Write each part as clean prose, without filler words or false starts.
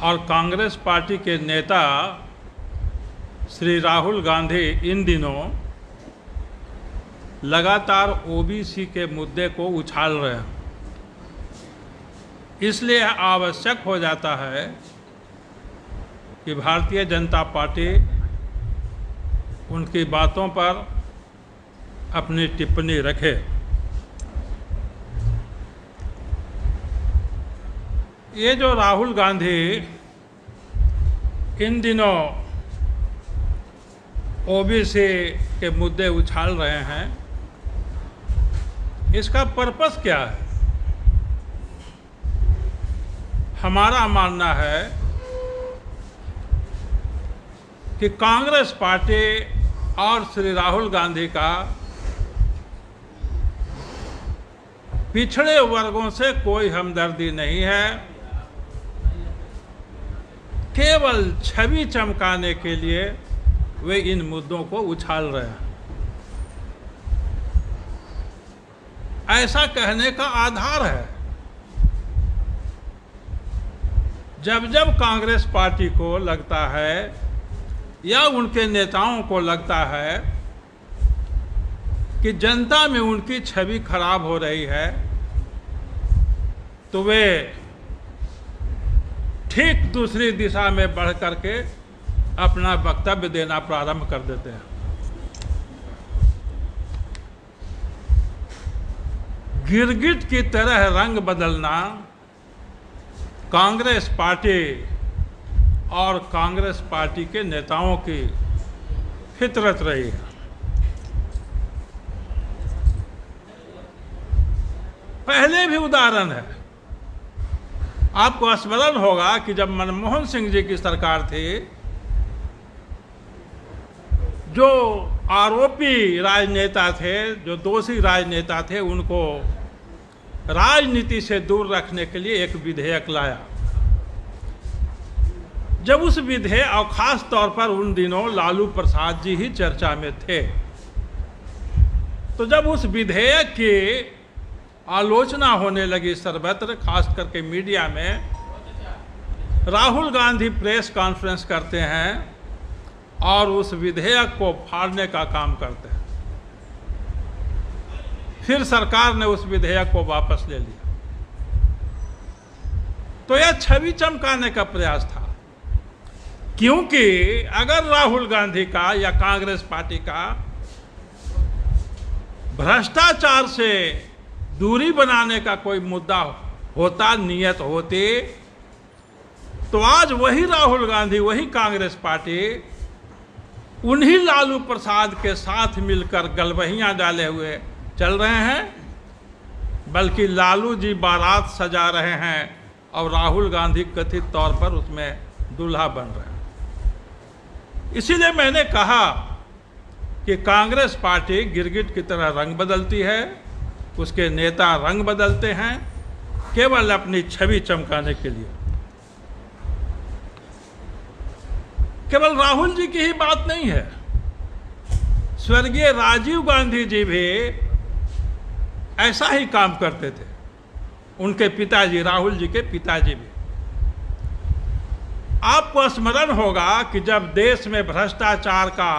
और कांग्रेस पार्टी के नेता श्री राहुल गांधी इन दिनों लगातार ओबीसी के मुद्दे को उछाल रहे हैं। इसलिए आवश्यक हो जाता है कि भारतीय जनता पार्टी उनकी बातों पर अपनी टिप्पणी रखे। ये जो राहुल गांधी इन दिनों ओबीसी के मुद्दे उछाल रहे हैं, इसका पर्पस क्या है? हमारा मानना है कि कांग्रेस पार्टी और श्री राहुल गांधी का पिछड़े वर्गों से कोई हमदर्दी नहीं है। केवल छवि चमकाने के लिए वे इन मुद्दों को उछाल रहे हैं। ऐसा कहने का आधार है, जब जब कांग्रेस पार्टी को लगता है या उनके नेताओं को लगता है कि जनता में उनकी छवि खराब हो रही है, तो वे ठीक दूसरी दिशा में बढ़ करके अपना वक्तव्य देना प्रारंभ कर देते हैं। गिरगिट की तरह रंग बदलना कांग्रेस पार्टी और कांग्रेस पार्टी के नेताओं की फितरत रही है। पहले भी उदाहरण है। आपको स्मरण होगा कि जब मनमोहन सिंह जी की सरकार थी, जो आरोपी राजनेता थे, जो दोषी राजनेता थे, उनको राजनीति से दूर रखने के लिए एक विधेयक लाया। जब उस विधेयक, और खास तौर पर उन दिनों लालू प्रसाद जी ही चर्चा में थे, तो जब उस विधेयक की आलोचना होने लगी सर्वत्र, खास करके मीडिया में, राहुल गांधी प्रेस कॉन्फ्रेंस करते हैं और उस विधेयक को फाड़ने का काम करते हैं। फिर सरकार ने उस विधेयक को वापस ले लिया। तो यह छवि चमकाने का प्रयास था, क्योंकि अगर राहुल गांधी का या कांग्रेस पार्टी का भ्रष्टाचार से दूरी बनाने का कोई मुद्दा होता, नियत होती, तो आज वही राहुल गांधी, वही कांग्रेस पार्टी उन्हीं लालू प्रसाद के साथ मिलकर गलबहियां डाले हुए चल रहे हैं, बल्कि लालू जी बारात सजा रहे हैं और राहुल गांधी कथित तौर पर उसमें दूल्हा बन रहे हैं। इसीलिए मैंने कहा कि कांग्रेस पार्टी गिरगिट की तरह रंग बदलती है, उसके नेता रंग बदलते हैं केवल अपनी छवि चमकाने के लिए। केवल राहुल जी की ही बात नहीं है, स्वर्गीय राजीव गांधी जी भी ऐसा ही काम करते थे। उनके पिताजी, राहुल जी के पिताजी भी। आपको स्मरण होगा कि जब देश में भ्रष्टाचार का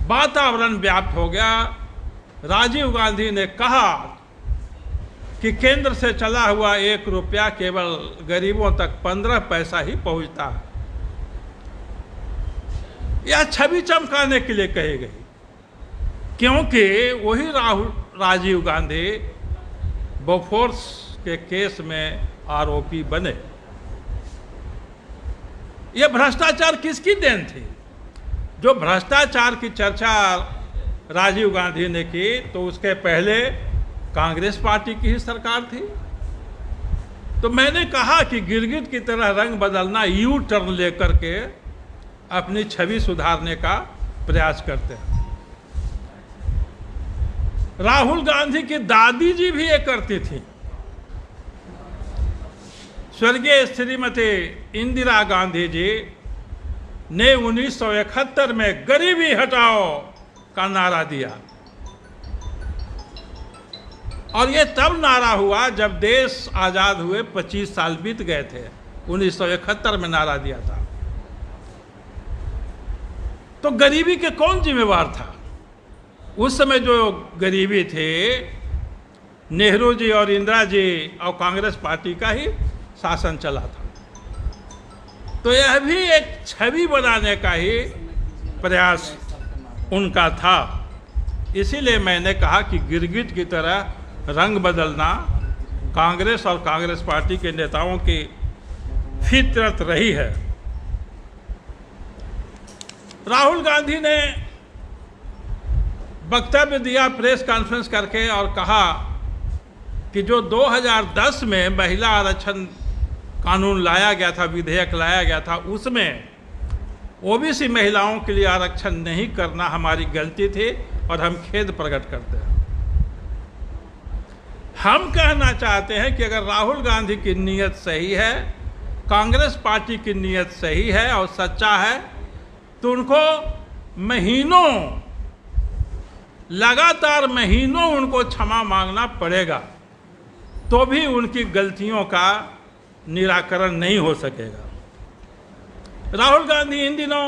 वातावरण व्याप्त हो गया, राजीव गांधी ने कहा कि केंद्र से चला हुआ 1 रुपया केवल गरीबों तक 15 पैसा ही पहुंचता है। यह छवि चमकाने के लिए कही गई, क्योंकि वही राजीव गांधी बोफोर्स के केस में आरोपी बने। यह भ्रष्टाचार किसकी देन थी? जो भ्रष्टाचार की चर्चा राजीव गांधी ने की, तो उसके पहले कांग्रेस पार्टी की ही सरकार थी। तो मैंने कहा कि गिरगिट की तरह रंग बदलना, यू टर्न लेकर के अपनी छवि सुधारने का प्रयास करते हैं। राहुल गांधी की दादी जी भी ये करती थी। स्वर्गीय श्रीमती इंदिरा गांधी जी ने 1971 में गरीबी हटाओ का नारा दिया, और ये तब नारा हुआ जब देश आज़ाद हुए 25 साल बीत गए थे। 1971 में नारा दिया था। तो गरीबी के कौन जिम्मेवार था? उस समय जो गरीबी थे, नेहरू जी और इंदिरा जी और कांग्रेस पार्टी का ही शासन चला था। तो यह भी एक छवि बनाने का ही प्रयास उनका था। इसीलिए मैंने कहा कि गिरगिट की तरह रंग बदलना कांग्रेस और कांग्रेस पार्टी के नेताओं की फितरत रही है। राहुल गांधी ने वक्तव्य दिया प्रेस कॉन्फ्रेंस करके और कहा कि जो 2010 में महिला आरक्षण कानून लाया गया था, विधेयक लाया गया था, उसमें ओबीसी महिलाओं के लिए आरक्षण नहीं करना हमारी गलती थी और हम खेद प्रकट करते हैं। हम कहना चाहते हैं कि अगर राहुल गांधी की नीयत सही है, कांग्रेस पार्टी की नीयत सही है और सच्चा है, तो उनको महीनों, लगातार महीनों उनको क्षमा मांगना पड़ेगा, तो भी उनकी गलतियों का निराकरण नहीं हो सकेगा। राहुल गांधी इन दिनों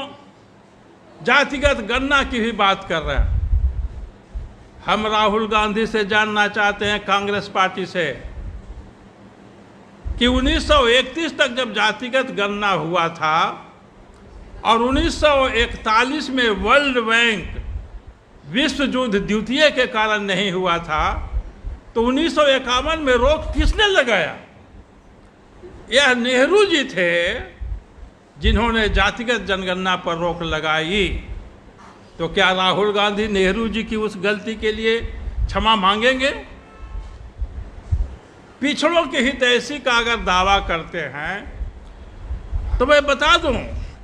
जातिगत गणना की भी बात कर रहे हैं। हम राहुल गांधी से जानना चाहते हैं, कांग्रेस पार्टी से, कि 1931 तक जब जातिगत गणना हुआ था और 1941 में वर्ल्ड बैंक विश्व युद्ध द्वितीय के कारण नहीं हुआ था, तो 1951 में रोक किसने लगाया? यह नेहरू जी थे जिन्होंने जातिगत जनगणना पर रोक लगाई। तो क्या राहुल गांधी नेहरू जी की उस गलती के लिए क्षमा मांगेंगे? पिछड़ों की हितैषी का अगर दावा करते हैं तो मैं बता दूं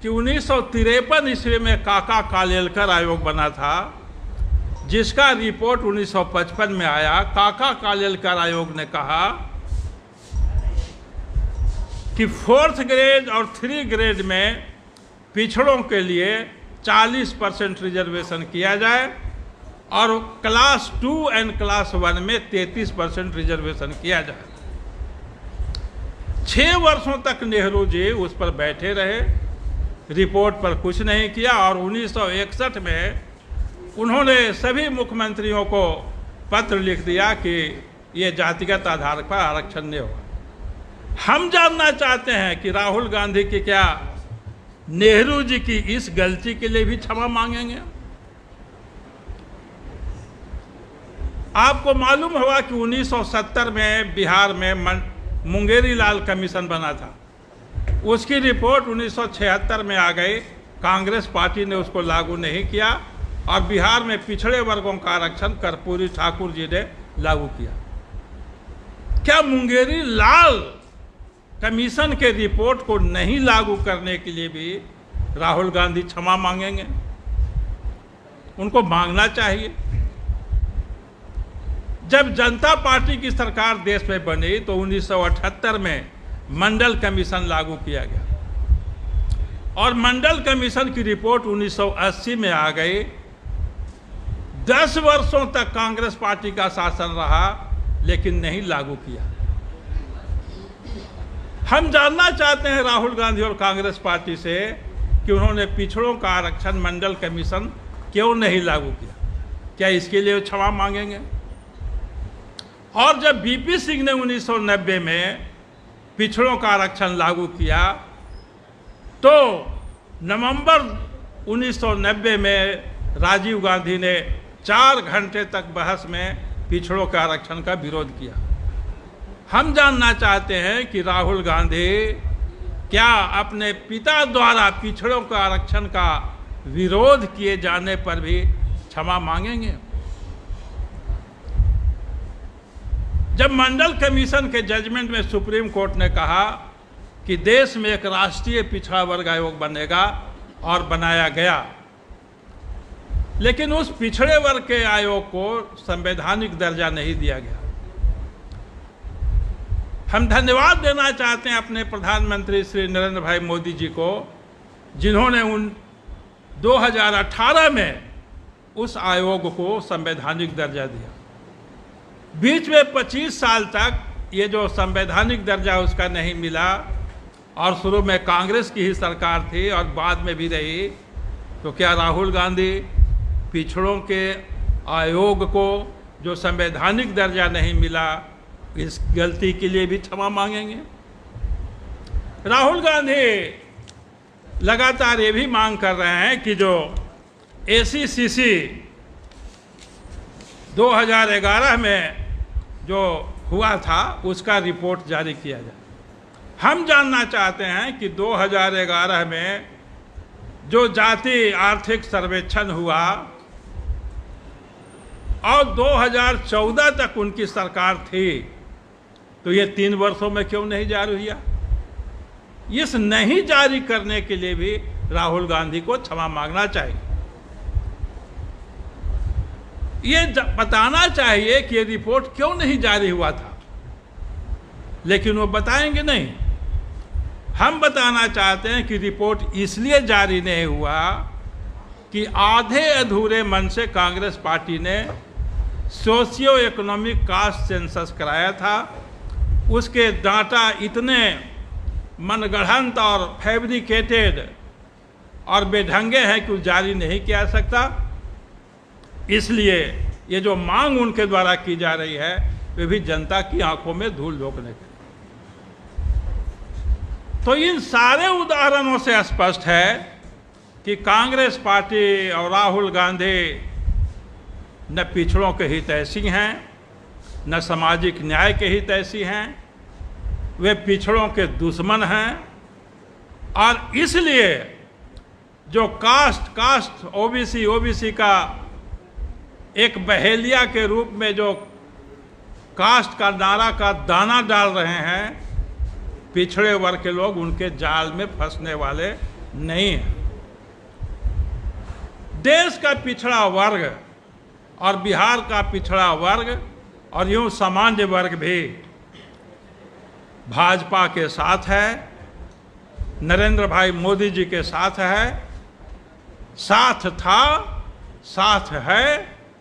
कि 1953 ईस्वी में काका कालेलकर आयोग बना था, जिसका रिपोर्ट 1955 में आया। काका कालेलकर आयोग ने कहा कि 4th ग्रेड और 3 ग्रेड में पिछड़ों के लिए 40% रिजर्वेशन किया जाए और क्लास 2 एंड क्लास 1 में 33% रिजर्वेशन किया जाए। 6 वर्षों तक नेहरू जी उस पर बैठे रहे, रिपोर्ट पर कुछ नहीं किया और 1961 में उन्होंने सभी मुख्यमंत्रियों को पत्र लिख दिया कि ये जातिगत आधार पर आरक्षण नहीं होगा। हम जानना चाहते हैं कि राहुल गांधी की क्या नेहरू जी की इस गलती के लिए भी क्षमा मांगेंगे? आपको मालूम होगा कि 1970 में बिहार में मुंगेरी लाल कमीशन बना था। उसकी रिपोर्ट 1976 में आ गई। कांग्रेस पार्टी ने उसको लागू नहीं किया और बिहार में पिछड़े वर्गों का आरक्षण कर्पूरी ठाकुर जी ने लागू किया। क्या मुंगेरी लाल कमीशन के रिपोर्ट को नहीं लागू करने के लिए भी राहुल गांधी क्षमा मांगेंगे? उनको मांगना चाहिए। जब जनता पार्टी की सरकार देश में बनी तो 1978 में मंडल कमीशन लागू किया गया और मंडल कमीशन की रिपोर्ट 1980 में आ गई। 10 वर्षों तक कांग्रेस पार्टी का शासन रहा लेकिन नहीं लागू किया। हम जानना चाहते हैं राहुल गांधी और कांग्रेस पार्टी से कि उन्होंने पिछड़ों का आरक्षण मंडल कमीशन क्यों नहीं लागू किया? क्या इसके लिए क्षमा मांगेंगे? और जब बीपी सिंह ने 1990 में पिछड़ों का आरक्षण लागू किया तो नवंबर 1990 में राजीव गांधी ने 4 घंटे तक बहस में पिछड़ों के आरक्षण का विरोध किया। हम जानना चाहते हैं कि राहुल गांधी क्या अपने पिता द्वारा पिछड़ों के आरक्षण का विरोध किए जाने पर भी क्षमा मांगेंगे? जब मंडल कमीशन के जजमेंट में सुप्रीम कोर्ट ने कहा कि देश में एक राष्ट्रीय पिछड़ा वर्ग आयोग बनेगा और बनाया गया, लेकिन उस पिछड़े वर्ग के आयोग को संवैधानिक दर्जा नहीं दिया गया। हम धन्यवाद देना चाहते हैं अपने प्रधानमंत्री श्री नरेंद्र भाई मोदी जी को, जिन्होंने 2018 में उस आयोग को संवैधानिक दर्जा दिया। बीच में 25 साल तक ये जो संवैधानिक दर्जा उसका नहीं मिला और शुरू में कांग्रेस की ही सरकार थी और बाद में भी रही, तो क्या राहुल गांधी पिछड़ों के आयोग को जो संवैधानिक दर्जा नहीं मिला, इस गलती के लिए भी क्षमा मांगेंगे? राहुल गांधी लगातार ये भी मांग कर रहे हैं कि जो ACCC 2011 में जो हुआ था उसका रिपोर्ट जारी किया जाए। हम जानना चाहते हैं कि 2011 में जो जाति आर्थिक सर्वेक्षण हुआ और 2014 तक उनकी सरकार थी, तो ये 3 वर्षों में क्यों नहीं जारी हुआ? इस नहीं जारी करने के लिए भी राहुल गांधी को क्षमा मांगना चाहिए। ये बताना चाहिए कि ये रिपोर्ट क्यों नहीं जारी हुआ था, लेकिन वो बताएंगे नहीं। हम बताना चाहते हैं कि रिपोर्ट इसलिए जारी नहीं हुआ कि आधे अधूरे मन से कांग्रेस पार्टी ने सोशियो इकोनॉमिक कास्ट सेंसस कराया था। उसके डाटा इतने मनगढ़ंत और फैब्रिकेटेड और बेढंगे हैं कि जारी नहीं किया जा सकता। इसलिए ये जो मांग उनके द्वारा की जा रही है वे भी जनता की आंखों में धूल झोंकने के। तो इन सारे उदाहरणों से स्पष्ट है कि कांग्रेस पार्टी और राहुल गांधी न पिछड़ों के हितैषी हैं, न सामाजिक न्याय के हितैषी हैं, वे पिछड़ों के दुश्मन हैं। और इसलिए जो कास्ट ओबीसी का एक बहेलिया के रूप में जो कास्ट का नारा का दाना डाल रहे हैं, पिछड़े वर्ग के लोग उनके जाल में फंसने वाले नहीं हैं। देश का पिछड़ा वर्ग और बिहार का पिछड़ा वर्ग और यूं सामान्य वर्ग भी भाजपा के साथ है, नरेंद्र भाई मोदी जी के साथ है, साथ था, साथ है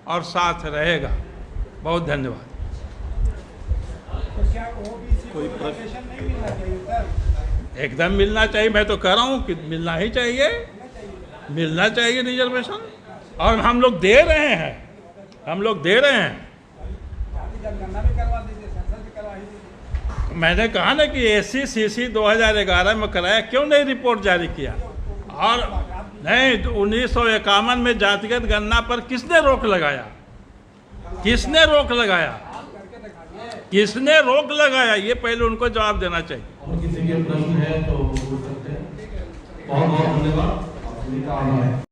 और साथ रहेगा। बहुत धन्यवाद। तो क्या कोई प्रश्न नहीं मिलना चाहिए सर? एकदम मिलना चाहिए। मैं तो कह रहा हूँ कि मिलना ही चाहिए, मिलना चाहिए रिजर्वेशन। और हम लोग दे रहे हैं, हम लोग दे रहे हैं। जनगणना भी करवा दीजिए, सेंसस भी करवा ही दीजिए। मैंने कहा ना कि ACCC 2011 में कराया, क्यों नहीं रिपोर्ट जारी किया? और नहीं, 1951 में जातिगत गणना पर किसने रोक लगाया? किसने रोक लगाया? किसने रोक लगाया? ये पहले उनको जवाब देना चाहिए। और किसी के प्रश्न है तो पूछ सकते हैं। बहुत बहुत धन्यवाद।